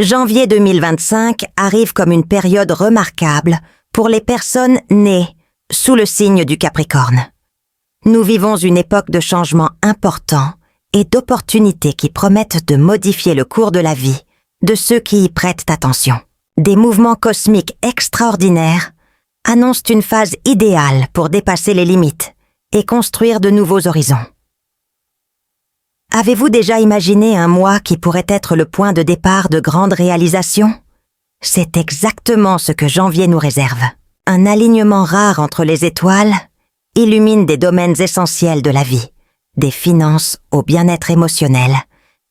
Janvier 2025 arrive comme une période remarquable pour les personnes nées sous le signe du Capricorne. Nous vivons une époque de changements importants et d'opportunités qui promettent de modifier le cours de la vie de ceux qui y prêtent attention. Des mouvements cosmiques extraordinaires annoncent une phase idéale pour dépasser les limites et construire de nouveaux horizons. Avez-vous déjà imaginé un mois qui pourrait être le point de départ de grandes réalisations? C'est exactement ce que janvier nous réserve. Un alignement rare entre les étoiles illumine des domaines essentiels de la vie, des finances au bien-être émotionnel,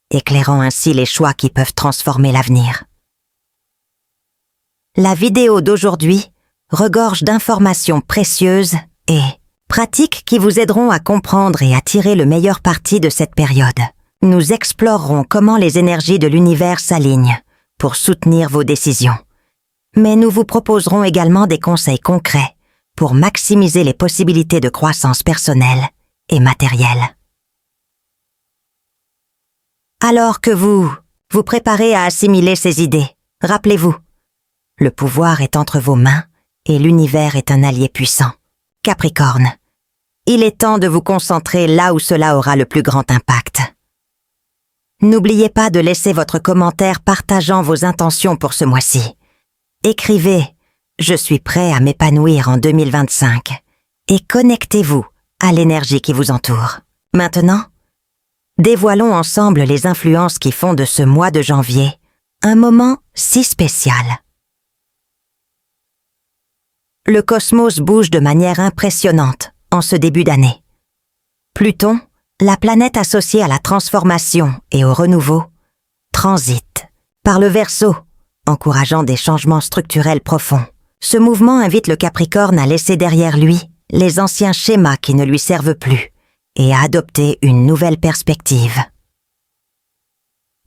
éclairant ainsi les choix qui peuvent transformer l'avenir. La vidéo d'aujourd'hui regorge d'informations précieuses et pratiques qui vous aideront à comprendre et à tirer le meilleur parti de cette période. Nous explorerons comment les énergies de l'univers s'alignent pour soutenir vos décisions. Mais nous vous proposerons également des conseils concrets pour maximiser les possibilités de croissance personnelle et matérielle. Alors que vous préparez à assimiler ces idées, rappelez-vous, le pouvoir est entre vos mains et l'univers est un allié puissant. Capricorne, il est temps de vous concentrer là où cela aura le plus grand impact. N'oubliez pas de laisser votre commentaire partageant vos intentions pour ce mois-ci. Écrivez « Je suis prêt à m'épanouir en 2025 » et connectez-vous à l'énergie qui vous entoure. Maintenant, dévoilons ensemble les influences qui font de ce mois de janvier un moment si spécial. Le cosmos bouge de manière impressionnante en ce début d'année. Pluton, la planète associée à la transformation et au renouveau, transite par le Verseau, encourageant des changements structurels profonds. Ce mouvement invite le Capricorne à laisser derrière lui les anciens schémas qui ne lui servent plus et à adopter une nouvelle perspective.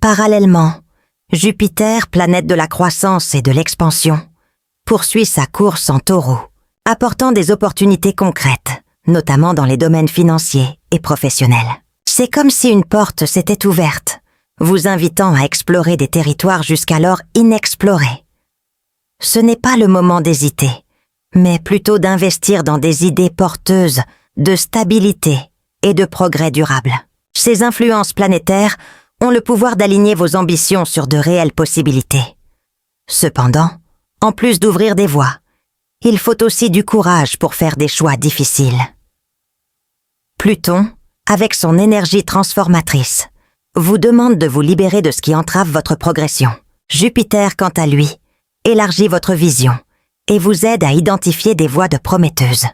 Parallèlement, Jupiter, planète de la croissance et de l'expansion, poursuit sa course en Taureau, apportant des opportunités concrètes, notamment dans les domaines financiers et professionnels. C'est comme si une porte s'était ouverte, vous invitant à explorer des territoires jusqu'alors inexplorés. Ce n'est pas le moment d'hésiter, mais plutôt d'investir dans des idées porteuses de stabilité et de progrès durable. Ces influences planétaires ont le pouvoir d'aligner vos ambitions sur de réelles possibilités. Cependant, en plus d'ouvrir des voies, il faut aussi du courage pour faire des choix difficiles. Pluton, avec son énergie transformatrice, vous demande de vous libérer de ce qui entrave votre progression. Jupiter, quant à lui, élargit votre vision et vous aide à identifier des voies de prometteuses.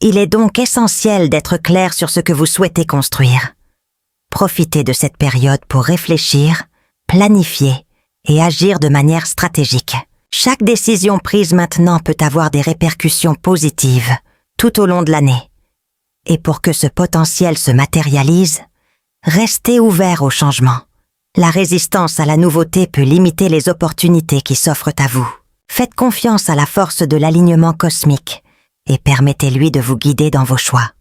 Il est donc essentiel d'être clair sur ce que vous souhaitez construire. Profitez de cette période pour réfléchir, planifier et agir de manière stratégique. Chaque décision prise maintenant peut avoir des répercussions positives tout au long de l'année. Et pour que ce potentiel se matérialise, restez ouvert au changement. La résistance à la nouveauté peut limiter les opportunités qui s'offrent à vous. Faites confiance à la force de l'alignement cosmique et permettez-lui de vous guider dans vos choix.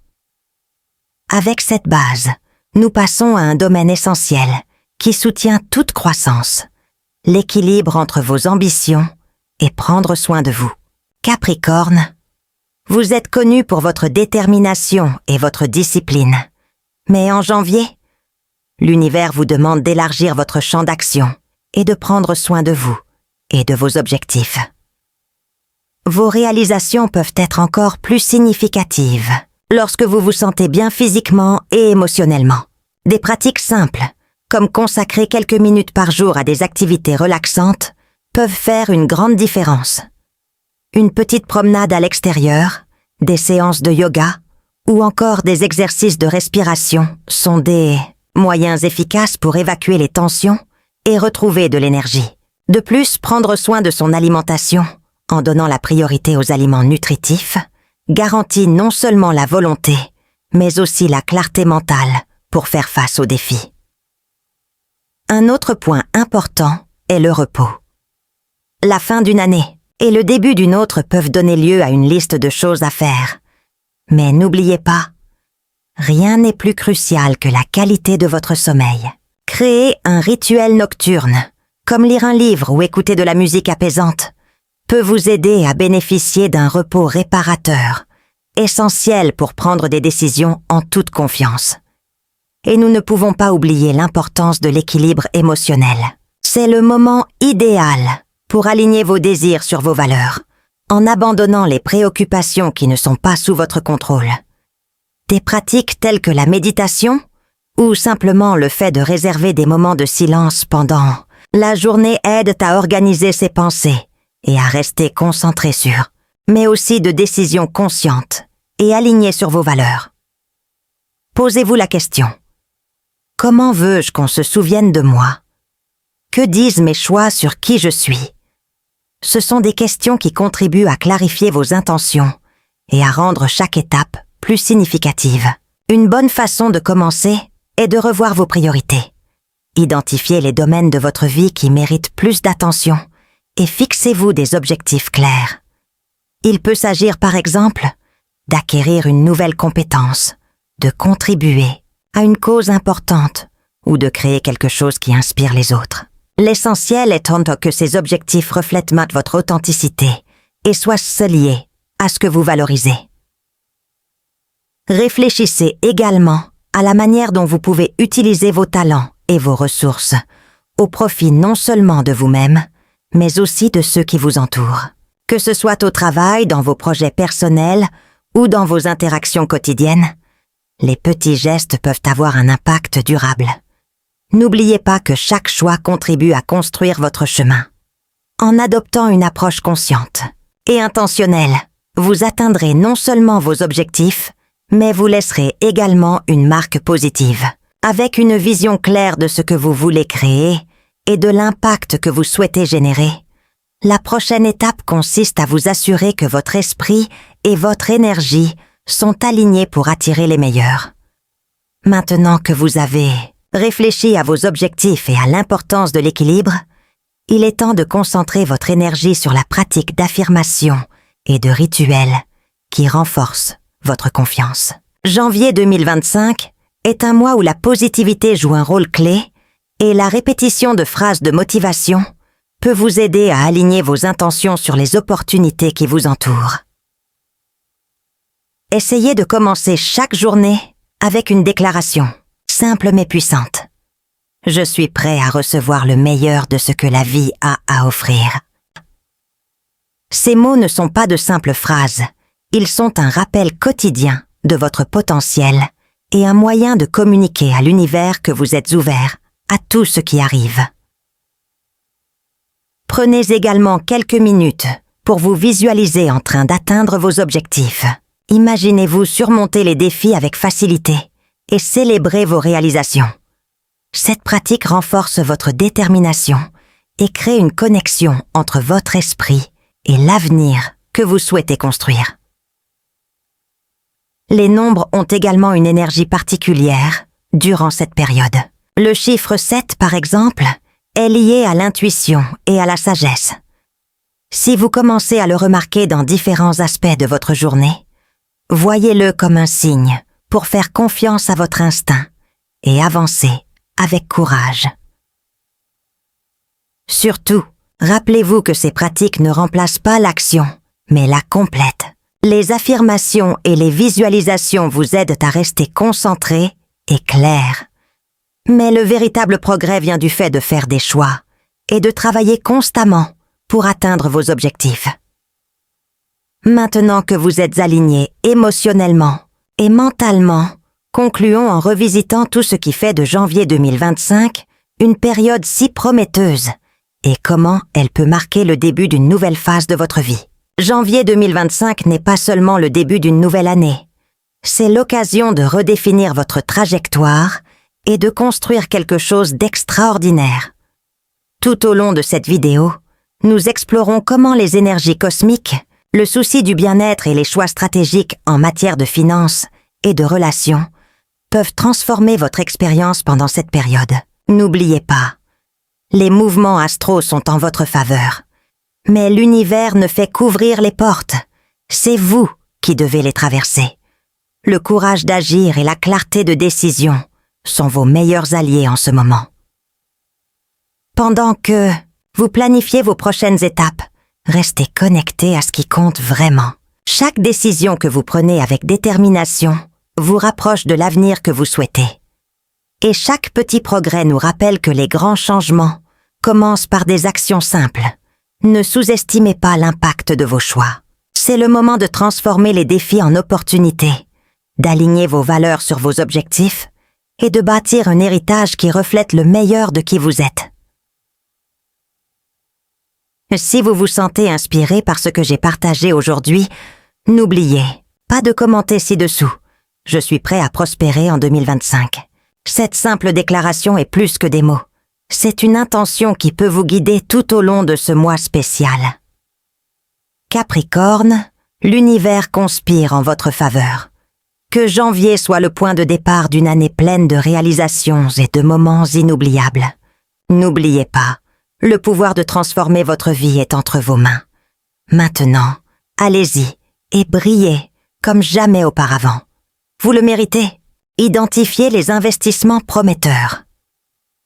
Avec cette base, nous passons à un domaine essentiel qui soutient toute croissance, l'équilibre entre vos ambitions et prendre soin de vous. Capricorne, vous êtes connu pour votre détermination et votre discipline. Mais en janvier, l'univers vous demande d'élargir votre champ d'action et de prendre soin de vous et de vos objectifs. Vos réalisations peuvent être encore plus significatives lorsque vous vous sentez bien physiquement et émotionnellement. Des pratiques simples, comme consacrer quelques minutes par jour à des activités relaxantes, peuvent faire une grande différence. Une petite promenade à l'extérieur, des séances de yoga ou encore des exercices de respiration sont des moyens efficaces pour évacuer les tensions et retrouver de l'énergie. De plus, prendre soin de son alimentation, en donnant la priorité aux aliments nutritifs, garantit non seulement la volonté, mais aussi la clarté mentale pour faire face aux défis. Un autre point important est le repos. La fin d'une année et le début d'une autre peuvent donner lieu à une liste de choses à faire. Mais n'oubliez pas, rien n'est plus crucial que la qualité de votre sommeil. Créer un rituel nocturne, comme lire un livre ou écouter de la musique apaisante, peut vous aider à bénéficier d'un repos réparateur, essentiel pour prendre des décisions en toute confiance. Et nous ne pouvons pas oublier l'importance de l'équilibre émotionnel. C'est le moment idéal pour aligner vos désirs sur vos valeurs, en abandonnant les préoccupations qui ne sont pas sous votre contrôle. Des pratiques telles que la méditation ou simplement le fait de réserver des moments de silence pendant la journée aident à organiser ses pensées et à rester concentré sur, mais aussi de décisions conscientes et alignées sur vos valeurs. Posez-vous la question. Comment veux-je qu'on se souvienne de moi? Que disent mes choix sur qui je suis? Ce sont des questions qui contribuent à clarifier vos intentions et à rendre chaque étape plus significative. Une bonne façon de commencer est de revoir vos priorités. Identifiez les domaines de votre vie qui méritent plus d'attention et fixez-vous des objectifs clairs. Il peut s'agir par exemple d'acquérir une nouvelle compétence, de contribuer à une cause importante ou de créer quelque chose qui inspire les autres. L'essentiel étant que ces objectifs reflètent votre authenticité et soient liés à ce que vous valorisez. Réfléchissez également à la manière dont vous pouvez utiliser vos talents et vos ressources au profit non seulement de vous-même, mais aussi de ceux qui vous entourent. Que ce soit au travail, dans vos projets personnels ou dans vos interactions quotidiennes, les petits gestes peuvent avoir un impact durable. N'oubliez pas que chaque choix contribue à construire votre chemin. En adoptant une approche consciente et intentionnelle, vous atteindrez non seulement vos objectifs, mais vous laisserez également une marque positive, avec une vision claire de ce que vous voulez créer et de l'impact que vous souhaitez générer. La prochaine étape consiste à vous assurer que votre esprit et votre énergie sont alignés pour attirer les meilleurs. Maintenant que vous avez réfléchi à vos objectifs et à l'importance de l'équilibre, il est temps de concentrer votre énergie sur la pratique d'affirmation et de rituels qui renforcent votre confiance. Janvier 2025 est un mois où la positivité joue un rôle clé et la répétition de phrases de motivation peut vous aider à aligner vos intentions sur les opportunités qui vous entourent. Essayez de commencer chaque journée avec une déclaration, simple mais puissante. Je suis prêt à recevoir le meilleur de ce que la vie a à offrir. Ces mots ne sont pas de simples phrases, ils sont un rappel quotidien de votre potentiel et un moyen de communiquer à l'univers que vous êtes ouvert à tout ce qui arrive. Prenez également quelques minutes pour vous visualiser en train d'atteindre vos objectifs. Imaginez-vous surmonter les défis avec facilité et célébrer vos réalisations. Cette pratique renforce votre détermination et crée une connexion entre votre esprit et l'avenir que vous souhaitez construire. Les nombres ont également une énergie particulière durant cette période. Le chiffre 7, par exemple, est lié à l'intuition et à la sagesse. Si vous commencez à le remarquer dans différents aspects de votre journée, voyez-le comme un signe pour faire confiance à votre instinct et avancer avec courage. Surtout, rappelez-vous que ces pratiques ne remplacent pas l'action, mais la complètent. Les affirmations et les visualisations vous aident à rester concentré et clair. Mais le véritable progrès vient du fait de faire des choix et de travailler constamment pour atteindre vos objectifs. Maintenant que vous êtes aligné émotionnellement et mentalement, concluons en revisitant tout ce qui fait de janvier 2025 une période si prometteuse et comment elle peut marquer le début d'une nouvelle phase de votre vie. Janvier 2025 n'est pas seulement le début d'une nouvelle année, c'est l'occasion de redéfinir votre trajectoire et de construire quelque chose d'extraordinaire. Tout au long de cette vidéo, nous explorons comment les énergies cosmiques, le souci du bien-être et les choix stratégiques en matière de finances et de relations peuvent transformer votre expérience pendant cette période. N'oubliez pas, les mouvements astraux sont en votre faveur. Mais l'univers ne fait qu'ouvrir les portes. C'est vous qui devez les traverser. Le courage d'agir et la clarté de décision sont vos meilleurs alliés en ce moment. Pendant que vous planifiez vos prochaines étapes, restez connecté à ce qui compte vraiment. Chaque décision que vous prenez avec détermination vous rapproche de l'avenir que vous souhaitez. Et chaque petit progrès nous rappelle que les grands changements commencent par des actions simples. Ne sous-estimez pas l'impact de vos choix. C'est le moment de transformer les défis en opportunités, d'aligner vos valeurs sur vos objectifs et de bâtir un héritage qui reflète le meilleur de qui vous êtes. Si vous vous sentez inspiré par ce que j'ai partagé aujourd'hui, n'oubliez pas de commenter ci-dessous. Je suis prêt à prospérer en 2025. Cette simple déclaration est plus que des mots. C'est une intention qui peut vous guider tout au long de ce mois spécial. Capricorne, l'univers conspire en votre faveur. Que janvier soit le point de départ d'une année pleine de réalisations et de moments inoubliables. N'oubliez pas, le pouvoir de transformer votre vie est entre vos mains. Maintenant, allez-y et brillez comme jamais auparavant. Vous le méritez. Identifiez les investissements prometteurs.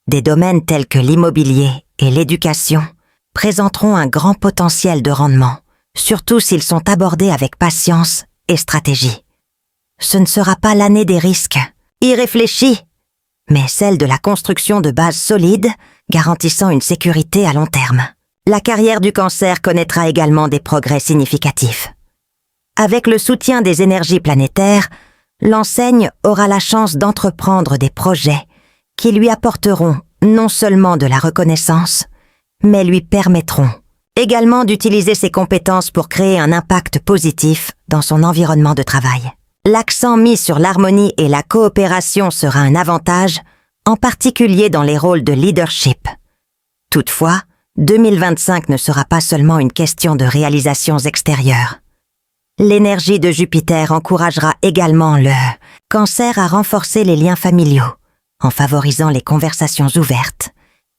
Des domaines tels que l'immobilier et l'éducation présenteront un grand potentiel de rendement, surtout s'ils sont abordés avec patience et stratégie. Ce ne sera pas l'année des risques, irréfléchis, mais celle de la construction de bases solides garantissant une sécurité à long terme. La carrière du Cancer connaîtra également des progrès significatifs. Avec le soutien des énergies planétaires, l'enseigne aura la chance d'entreprendre des projets qui lui apporteront non seulement de la reconnaissance, mais lui permettront également d'utiliser ses compétences pour créer un impact positif dans son environnement de travail. L'accent mis sur l'harmonie et la coopération sera un avantage, en particulier dans les rôles de leadership. Toutefois, 2025 ne sera pas seulement une question de réalisations extérieures. L'énergie de Jupiter encouragera également le Cancer à renforcer les liens familiaux, en favorisant les conversations ouvertes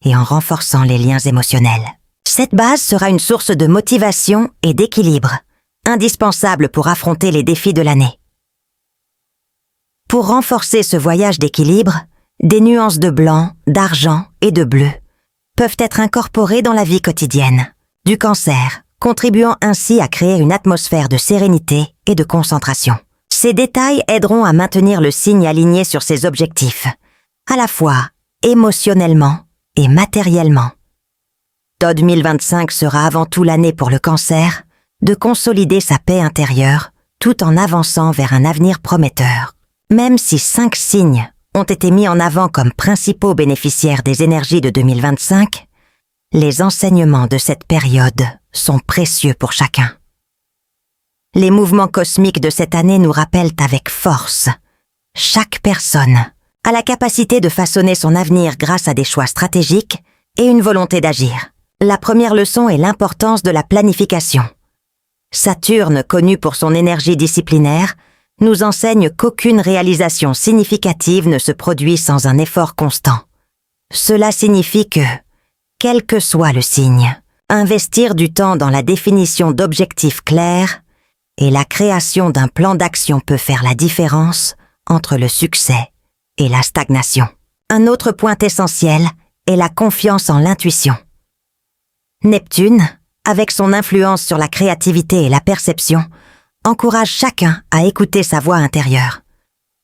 et en renforçant les liens émotionnels. Cette base sera une source de motivation et d'équilibre, indispensable pour affronter les défis de l'année. Pour renforcer ce voyage d'équilibre, des nuances de blanc, d'argent et de bleu peuvent être incorporées dans la vie quotidienne du Cancer, contribuant ainsi à créer une atmosphère de sérénité et de concentration. Ces détails aideront à maintenir le signe aligné sur ses objectifs, à la fois émotionnellement et matériellement. 2025 sera avant tout l'année pour le Cancer de consolider sa paix intérieure tout en avançant vers un avenir prometteur. Même si 5 signes ont été mis en avant comme principaux bénéficiaires des énergies de 2025, les enseignements de cette période sont précieux pour chacun. Les mouvements cosmiques de cette année nous rappellent avec force. Chaque personne a la capacité de façonner son avenir grâce à des choix stratégiques et une volonté d'agir. La première leçon est l'importance de la planification. Saturne, connu pour son énergie disciplinaire, nous enseigne qu'aucune réalisation significative ne se produit sans un effort constant. Cela signifie que, quel que soit le signe, investir du temps dans la définition d'objectifs clairs et la création d'un plan d'action peut faire la différence entre le succès et la stagnation. Un autre point essentiel est la confiance en l'intuition. Neptune, avec son influence sur la créativité et la perception, encourage chacun à écouter sa voix intérieure.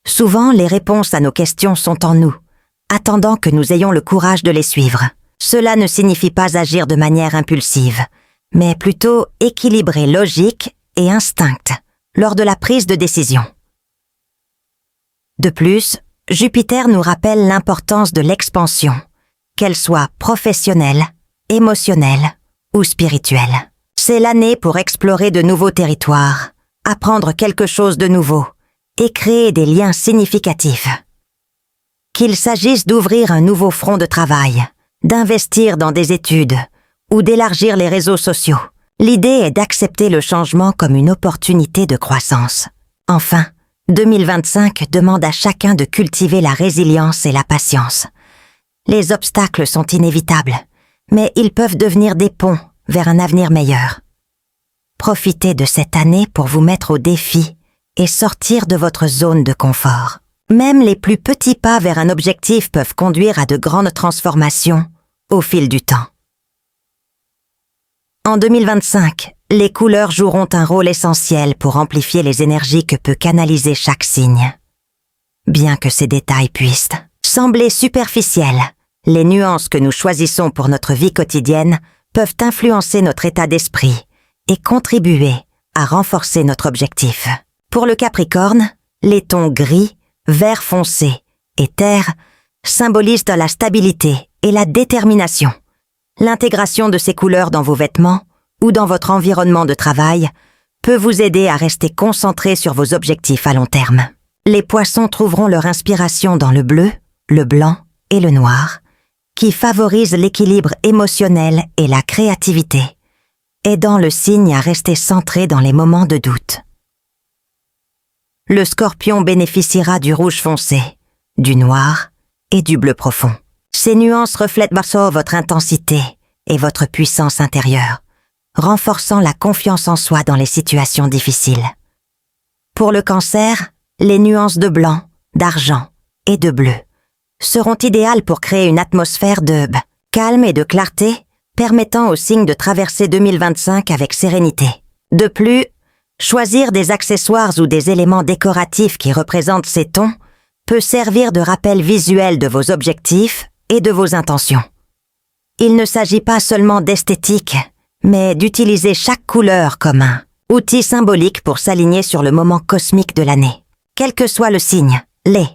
Souvent, les réponses à nos questions sont en nous, attendant que nous ayons le courage de les suivre. Cela ne signifie pas agir de manière impulsive, mais plutôt équilibrer logique et instinct lors de la prise de décision. De plus, Jupiter nous rappelle l'importance de l'expansion, qu'elle soit professionnelle, émotionnelle ou spirituelle. C'est l'année pour explorer de nouveaux territoires, apprendre quelque chose de nouveau et créer des liens significatifs. Qu'il s'agisse d'ouvrir un nouveau front de travail, d'investir dans des études ou d'élargir les réseaux sociaux, l'idée est d'accepter le changement comme une opportunité de croissance. Enfin, 2025 demande à chacun de cultiver la résilience et la patience. Les obstacles sont inévitables, mais ils peuvent devenir des ponts vers un avenir meilleur. Profitez de cette année pour vous mettre au défi et sortir de votre zone de confort. Même les plus petits pas vers un objectif peuvent conduire à de grandes transformations au fil du temps. En 2025, les couleurs joueront un rôle essentiel pour amplifier les énergies que peut canaliser chaque signe. Bien que ces détails puissent sembler superficiels, les nuances que nous choisissons pour notre vie quotidienne peuvent influencer notre état d'esprit et contribuer à renforcer notre objectif. Pour le Capricorne, les tons gris, vert foncé et terre symbolisent la stabilité et la détermination. L'intégration de ces couleurs dans vos vêtements ou dans votre environnement de travail peut vous aider à rester concentré sur vos objectifs à long terme. Les Poissons trouveront leur inspiration dans le bleu, le blanc et le noir, qui favorisent l'équilibre émotionnel et la créativité, aidant le signe à rester centré dans les moments de doute. Le Scorpion bénéficiera du rouge foncé, du noir et du bleu profond. Ces nuances reflètent votre intensité et votre puissance intérieure, renforçant la confiance en soi dans les situations difficiles. Pour le Cancer, les nuances de blanc, d'argent et de bleu seront idéales pour créer une atmosphère de calme et de clarté, permettant au signe de traverser 2025 avec sérénité. De plus, choisir des accessoires ou des éléments décoratifs qui représentent ces tons peut servir de rappel visuel de vos objectifs et de vos intentions. Il ne s'agit pas seulement d'esthétique, mais d'utiliser chaque couleur comme un outil symbolique pour s'aligner sur le moment cosmique de l'année. Quel que soit le signe, les